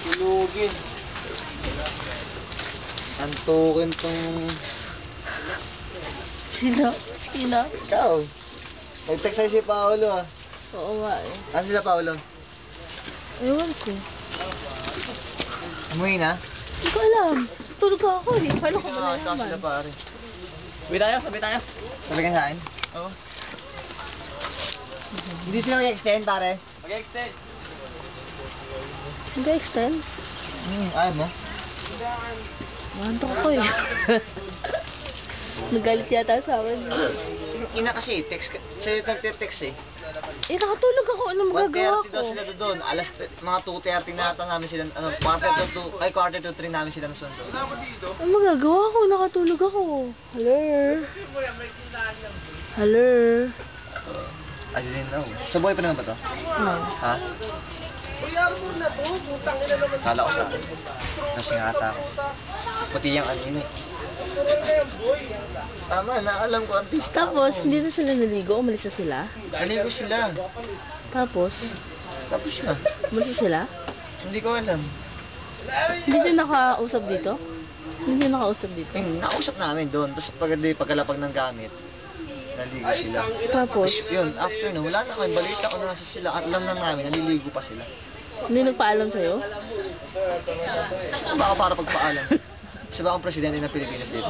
Tulugin. Antukin tong... Sino? Sino? Ikaw. Nag-text sa'yo si Paolo ah. Oo nga eh. Ano sila Paolo? Ewan ko. Umuwi na? Hindi ko alam. Tulog ako eh. Paano ko Ah, taas sila malalaman? pare. Sabi tayo, sabi tayo. Sabi ka sa akin? Oo. Hindi sila mag-extend pare. Mag-extend. Mag-extend? Ayaw mo? Mantok ako eh. Nagalit yata sa akin. Ina kasi, text ka. Sa'yo nagte-text eh. Eh, nakatulog ako. Ano magagawa 1:30 ko? daw sila doon. Mga 2:30 na ata namin sila, quarter to 3 namin sila nasundo. Ano magagawa ko? Nakatulog ako. Hello? Hello? I didn't know. Sa buhay pa naman ba to? Oh. Ha? Kala ko sa akin. Lasing ata ako. Pati yung anino eh. Tama na, alam ko artista Tapos, ako. hindi na sila naligo. Umalis na sila. Naligo sila. Tapos, Tapos na. umalis na sila. Hindi ko alam. Hindi din nakausap dito? Hindi din nakausap dito. Nakausap namin doon. Tapos pagkalapag ng gamit, naligo sila. Tapos, Yun, after no, wala na kami. Balita ko na nasa sila. At alam na namin, naliligo pa sila. hindi nagpaalam sa'yo? Baka para pagpaalam. Siya ba ang presidente ng Pilipinas dito?